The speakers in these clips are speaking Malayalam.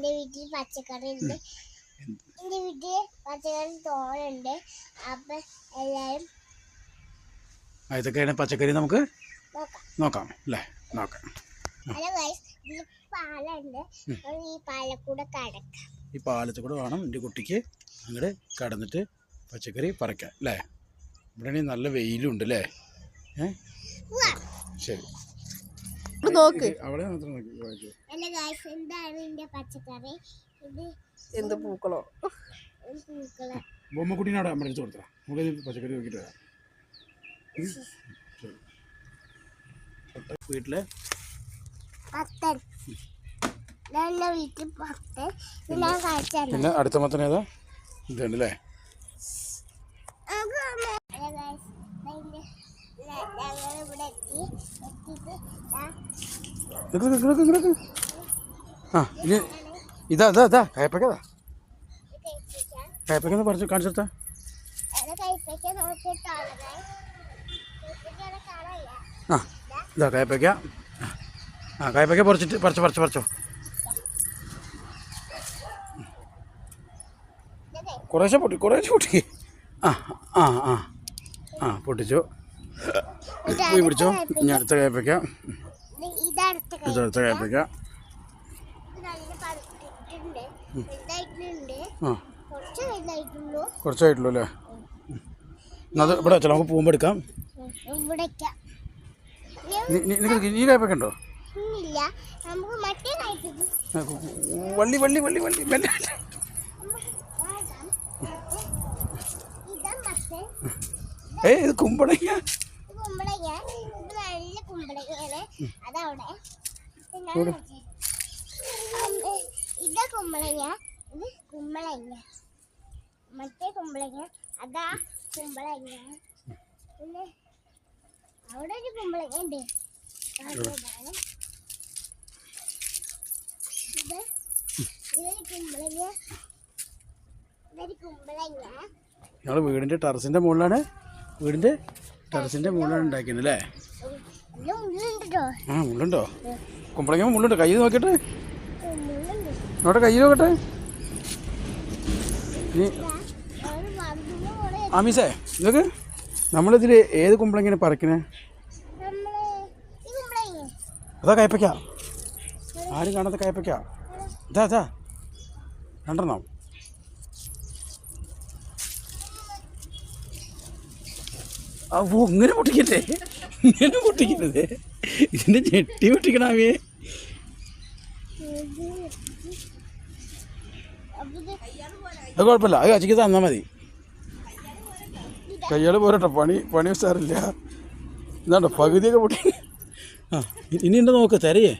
എൻ്റെ വീട്ടിൽ പച്ചക്കറി ഉണ്ട്. എൻ്റെ വീട്ടിൽ പച്ചക്കറി തോനുണ്ട്. അപ്പം എല്ലാവരും ഇതൊക്കെയാണ് പച്ചക്കറി നമുക്ക് നോക്കാം അല്ലേ? നോക്കാം. ഹലോ ഗൈസ്, ഇതിൽ പാലുണ്ട്. ഈ പാലക്കൂടെ കടക്കാം. ഈ പാലത്തിൽ കൂടെ വേണം എൻ്റെ കുട്ടിക്ക് അങ്ങോട്ട് കടന്നിട്ട് പച്ചക്കറി പറിക്കാം അല്ലേ? ഇവിടെ നല്ല വെയിലുണ്ട് അല്ലേ? ശരി, നോക്ക്. അവിടെ മാത്രം നോക്കി. ഹലോ ഗൈസ്, എന്താണ് എൻ്റെ പച്ചക്കറി? ഇത് എന്ത് പൂക്കളോ? പൂക്കള്. ബൊമ്മക്കുട്ടീനോട് നമ്മുടെ അടുത്ത് കൊടുത്തോ. നമുക്ക് പച്ചക്കറി നോക്കിയിട്ട് വരാം. വീട്ടില് പത്തൻ, എൻ്റെ വീട്ടിൽ പത്തൻ. ഞാൻ കഴിച്ചാൽ പിന്നെ അടുത്ത മത്തൻ ഏതാ? ഇതുണ്ട് അല്ലേ? ഇനി ഇതാ കയപ്പക്കതാ. കയപ്പക്ക പറിച്ച് കാണിച്ചെടുത്താ. ഇതാ കയപ്പക്ക. കയപ്പക്ക പറിച്ചോ. കുറേശ്ശെ പൊട്ടി. പൊട്ടിച്ചു. പോയി പിടിച്ചോ. ഇനി അടുത്ത കയപ്പക്ക. ഇതടുത്ത കയപ്പക്ക. കുറച്ചായിട്ടുള്ളൂ അല്ലേ? അത് ഇവിടെ വെച്ചാൽ നമുക്ക് പോകുമ്പോൾ എടുക്കാം. ഈ കയപ്പക്ക ഉണ്ടോ? വള്ളി ഇത് കുമ്പളങ്ങ. മറ്റേ കുമ്പളങ്ങ അതാ കുമ്പളങ്ങ. പിന്നെ അവിടെ ഒരു കുമ്പളങ്ങ ഉണ്ട്. ഞങ്ങൾ വീടിൻ്റെ ടെറസിൻ്റെ മുകളിലാണ് ഉണ്ടാക്കിയത് അല്ലേ? മുള്ളുണ്ടോ? കുമ്പളങ്ങ മുള്ളുണ്ട്. കയ്യിൽ നോക്കിയിട്ട് നോട്ടെ, കയ്യിൽ നോക്കട്ടെ. ഇനി ആമീസേ ഇതൊക്കെ നമ്മളിതിൽ ഏത് കുമ്പളങ്ങനെ പറിക്കണേ? അതാ കയപ്പയ്ക്ക. ആരും കാണാത്ത കയപ്പയ്ക്ക. ഇതാ രണ്ടെണ്ണം. ഇങ്ങനെ പൊട്ടിക്കരുത്. ഇതിൻ്റെ ഞെട്ടി പൊട്ടിക്കണാവേ. അത് കുഴപ്പമില്ല, അത് അച്ചിക്ക് തന്നാൽ മതി. കയ്യാൾ പോരട്ടോ, പണി സാറില്ല. ഇതാണ്ടോ പകുതിയൊക്കെ പൊട്ടി. ഇനി ഉണ്ടോ നോക്ക്, തരയേ.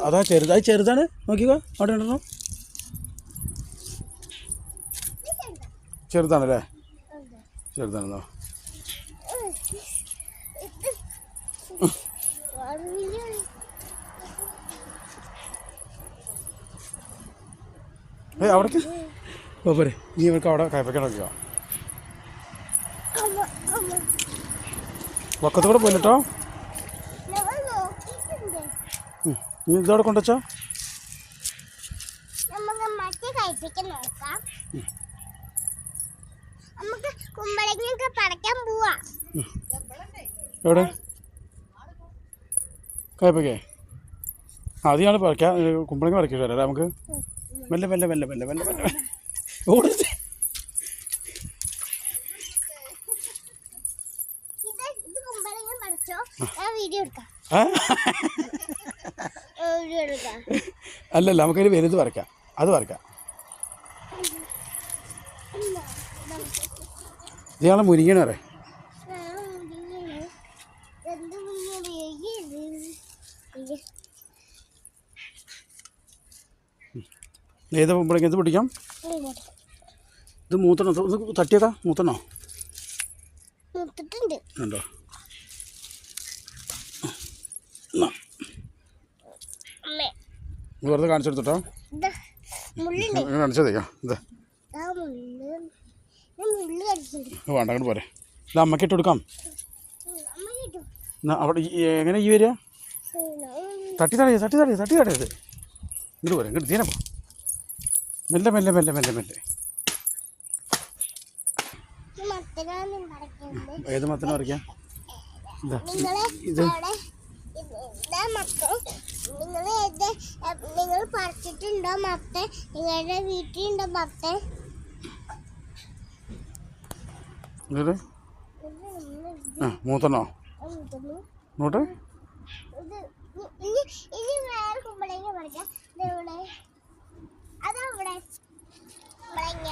അതാ ചെറുതാണ്. നോക്കിക്കോ, അവിടെ ഉണ്ടോ? ചെറുതാണല്ലേ? ചെറുതാണെന്നോ? അവിടേക്ക് പോരെ. നീ ഇവർക്ക് അവിടെ കയപ്പയ്ക്ക നോക്കിയോ. വക്കത്തോടെ പോയിട്ടോ. നീ ഇതോടെ കൊണ്ടുവച്ചോ. എവിടെ കയപ്പയ്ക്കേ? അത് ഞങ്ങൾ പറിക്കാം. കുമ്പളങ്ങ പറിക്കുക അല്ലേ? നമുക്ക് മെല്ലെ ഓടരുത്. അല്ലല്ല, നമുക്കൊരു വലുത് പറിക്കാം. അത് പറിക്കാം. ഇയാളെ മുരിങ്ങണ പറ. ഏതാ കുമ്പളങ്ങ? ഇത് പൊട്ടിക്കാം. ഇത് മൂത്തണോ? തട്ടിയേക്കാ. മൂത്തണോ? ഉണ്ടോ? വെറുതെ കാണിച്ചെടുത്തോട്ടോ. കാണിച്ചതേക്കാം. ഇതാ ഉള്ളി അടിച്ചിട്ടുണ്ട്. വേണ്ട അങ്ങോട്ട് പോരെ. ഇത് അമ്മയ്ക്ക് ഇട്ട് കൊടുക്കാം. അമ്മ കിട്ടും. അവിടെ എങ്ങനെ ഈ വരിക? തട്ടി തടയത് ഇങ്ങോട്ട് പോരെ. ഇങ്ങോട്ട് തീരെ പോ. മെല്ലെ മെല്ലെ മെല്ലെ മെല്ലെ മെല്ലെ. മത്തനാണ് പറിക്കുന്നത്. ഏത് മത്തനെ പറിക്കാം? നിങ്ങളെ ഇത് അവിടെ ഇതാ മത്തൻ. നിങ്ങൾ പറിച്ചിട്ടുണ്ടോ മത്തൻ? നിങ്ങളുടെ വീട്ടിലുണ്ടോ മത്തൻ? ഇത് മൂത്തണോ? നോട്ട് ഇനി വേറെ കുമ്പളങ്ങ പറിക്കാം. ഇതെവിടെ? അതവിടെ കുമ്പളങ്ങ.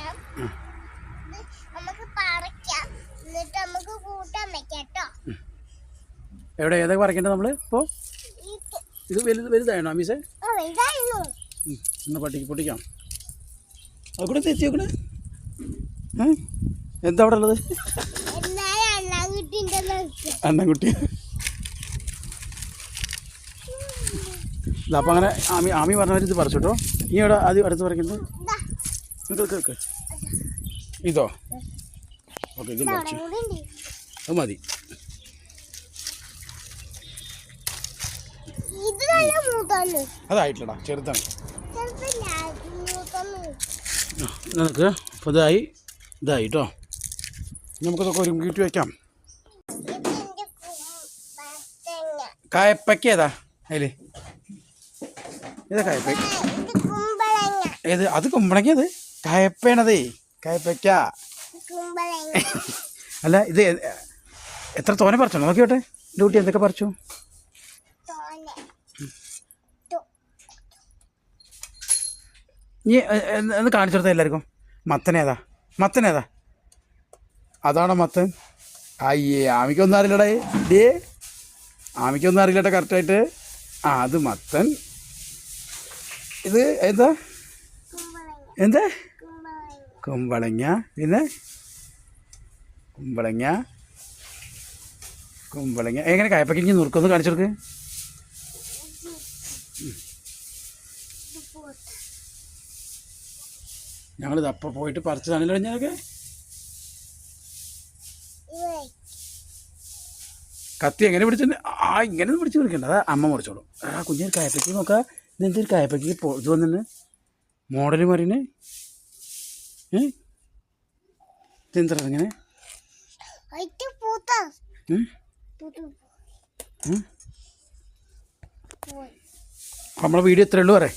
നമുക്ക് പറിക്കാം, എന്നിട്ട് നമുക്ക് കൂട്ടാൻ വെക്കാം കേട്ടോ. എവിടെ ഏതൊക്കെ പറിക്കേണ്ടത് നമ്മൾ ഇപ്പോൾ? ഇത് വലുതാണോ അമീസേ? ഇതായിരുന്നു. എന്നാൽ പൊട്ടിക്കാം. അത് കൂടെ തെറ്റി നോക്കണേ. എന്താ അവിടെ ഉള്ളത്? എന്നാലും അണ്ണൻകുട്ടി. അപ്പം അങ്ങനെ ആമി പറഞ്ഞവർ ഇത് പറിച്ചു കേട്ടോ. ഇനി എവിടെ ആദ്യം അടുത്ത് പറിക്കുന്നത്? ഇതോ? ഓക്കെ, ഇതും പറിച്ചു. അത് മതി. അതായിട്ടില്ലടാ, ചെറുതാണ്. നമുക്ക് അപ്പോൾ ഇതായി കേട്ടോ. നമുക്കതൊക്കെ ഒരുക്കിയിട്ട് വയ്ക്കാം. കായപ്പയ്ക്ക ഏതാ അതിൽ? ഏതാ കായപ്പയ്ക്ക? ഏത്? അത് കുമ്പളങ്ങ. അത് കായപ്പയാണതേ, കായപ്പയ്ക്ക. അല്ല ഇത് എത്ര തോനെ പറിച്ചോ നോക്കിയോട്ടെ. ഡ്യൂട്ടി എന്തൊക്കെ പറിച്ചു? നീ ഒന്ന് കാണിച്ചു കൊടുത്താൽ എല്ലാവർക്കും. മത്തനേതാ? അതാണോ മത്തൻ? അയ്യേ, ആമിക്കൊന്നും അറിയില്ലടേ. ആമിക്കൊന്നും അറിയില്ലട്ടെ കറക്റ്റായിട്ട്. അത് മത്തൻ. ഇത് എന്താ? കുമ്പളങ്ങ. പിന്നെ കുമ്പളങ്ങ എങ്ങനെ കായപ്പയ്ക്ക് നുറുക്കൊന്ന് കാണിച്ചു കൊടുക്ക്. ഞങ്ങളിത് അപ്പം പോയിട്ട് പറിച്ചതാണല്ലോ ഞാനൊക്കെ. കത്തി എങ്ങനെ പിടിച്ചിട്ടുണ്ട്? ഇങ്ങനെ ഒന്നും പിടിച്ച് കൊടുക്കണ്ട. അതാ അമ്മ മുറിച്ചോളൂ. കുഞ്ഞൊരു കായപ്പയ്ക്ക് നോക്കാം. ഇതെന്തൊരു കായപ്പയ്ക്ക് ഇത് വന്നിട്ട് മോഡൽ മറിയണേ. ഇതെന്താ ഇങ്ങനെ? നമ്മളെ വീഡിയോ എത്ര ഉള്ളൂ പറയേ?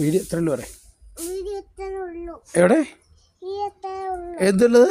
വീഡിയോ എത്ര ഉള്ളൂ പറയേ? എവിടെ എന്തുള്ളത്?